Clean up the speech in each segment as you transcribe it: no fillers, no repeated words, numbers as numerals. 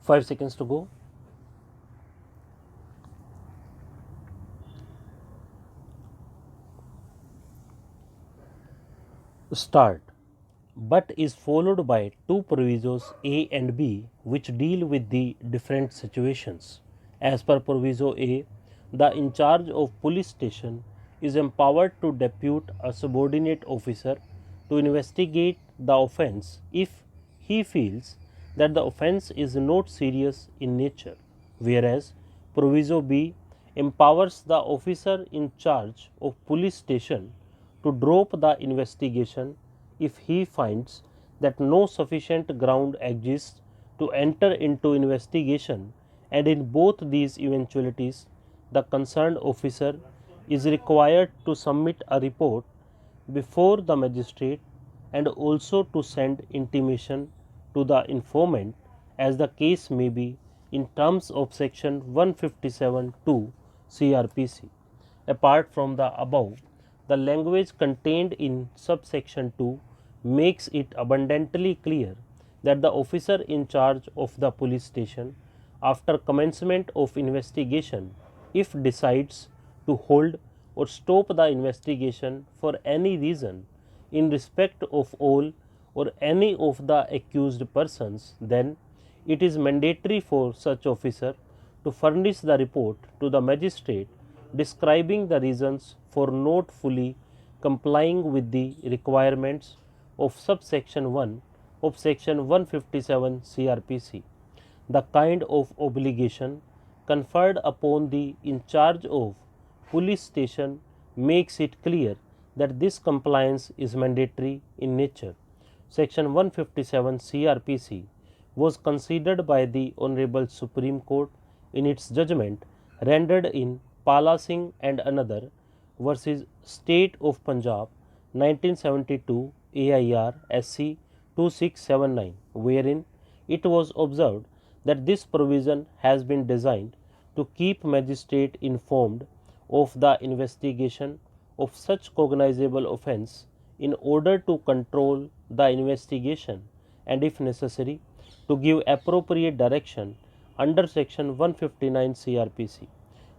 5 seconds to go. Start. But is followed by two provisos A and B which deal with the different situations. As per proviso A, the in charge of police station is empowered to depute a subordinate officer to investigate the offence if he feels that the offence is not serious in nature, whereas proviso B empowers the officer in charge of police station to drop the investigation if he finds that no sufficient ground exists to enter into investigation, and in both these eventualities the concerned officer is required to submit a report before the magistrate and also to send intimation to the informant as the case may be in terms of section 157(2) CRPC. Apart from the above, the language contained in subsection 2 makes it abundantly clear that the officer in charge of the police station, after commencement of investigation, if decides to hold or stop the investigation for any reason in respect of all or any of the accused persons, then it is mandatory for such officer to furnish the report to the magistrate describing the reasons for not fully complying with the requirements of subsection 1 of section 157 CRPC. The kind of obligation conferred upon the in charge of police station makes it clear that this compliance is mandatory in nature. Section 157 CRPC was considered by the Honorable Supreme Court in its judgment rendered in Pala Singh and another versus State of Punjab 1972 AIR SC 2679, wherein it was observed that this provision has been designed to keep magistrate informed of the investigation of such cognizable offence in order to control the investigation and if necessary to give appropriate direction under section 159 CRPC.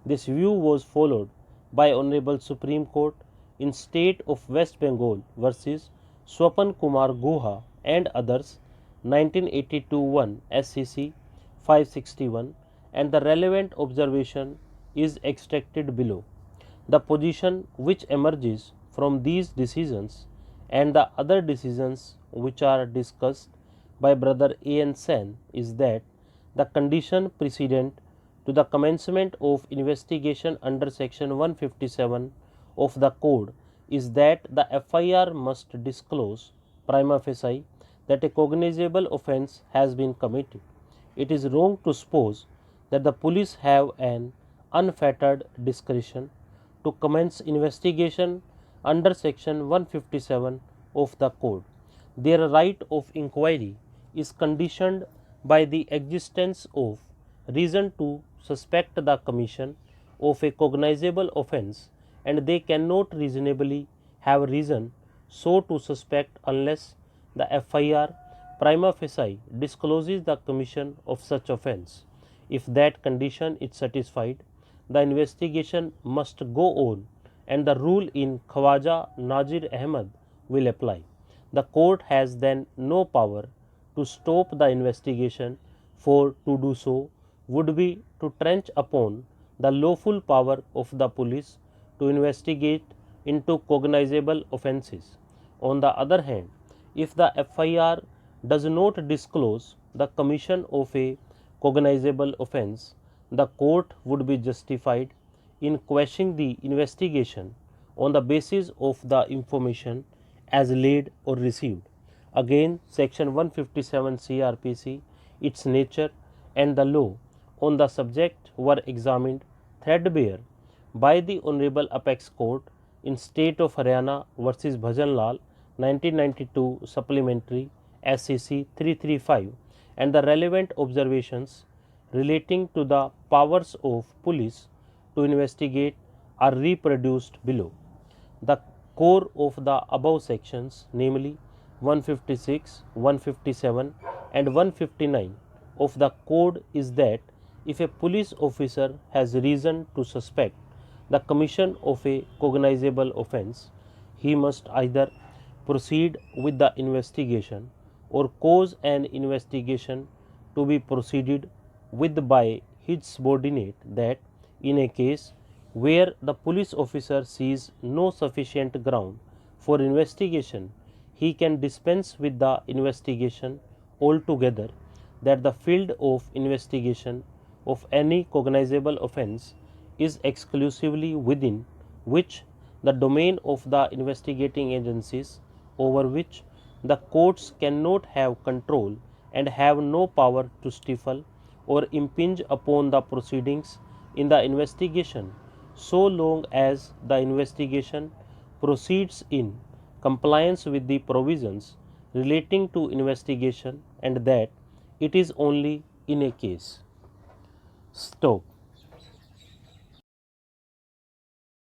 This view was followed by Honorable Supreme Court in State of West Bengal versus Swapan Kumar Guha and others 1982-1 SCC 561, and the relevant observation is extracted below. The position which emerges from these decisions and the other decisions which are discussed by Brother A. N. Sen is that the condition precedent to the commencement of investigation under section 157 of the code is that the FIR must disclose prima facie that a cognizable offence has been committed. It is wrong to suppose that the police have an unfettered discretion to commence investigation under section 157 of the code. Their right of inquiry is conditioned by the existence of reason to suspect the commission of a cognizable offence, and they cannot reasonably have reason so to suspect unless the FIR prima facie discloses the commission of such offence. If that condition is satisfied, the investigation must go on and the rule in Khwaja Nazir Ahmad will apply. The court has then no power to stop the investigation, for to do so would be to trench upon the lawful power of the police to investigate into cognizable offences. On the other hand, if the FIR does not disclose the commission of a cognizable offence, the court would be justified in quashing the investigation on the basis of the information as laid or received. Again, section 157 CRPC, its nature and the law on the subject were examined threadbare by the Honorable Apex Court in State of Haryana versus Bhajan Lal 1992 Supplementary SCC 335, and the relevant observations relating to the powers of police to investigate are reproduced below. The core of the above sections, namely 156, 157 and 159 of the code is that if a police officer has reason to suspect the commission of a cognizable offence, he must either proceed with the investigation or cause an investigation to be proceeded with by his subordinate, that in a case where the police officer sees no sufficient ground for investigation, he can dispense with the investigation altogether, that the field of investigation of any cognizable offence is exclusively within which the domain of the investigating agencies, over which the courts cannot have control and have no power to stifle or impinge upon the proceedings in the investigation, so long as the investigation proceeds in compliance with the provisions relating to investigation, and that it is only in a case. Stop.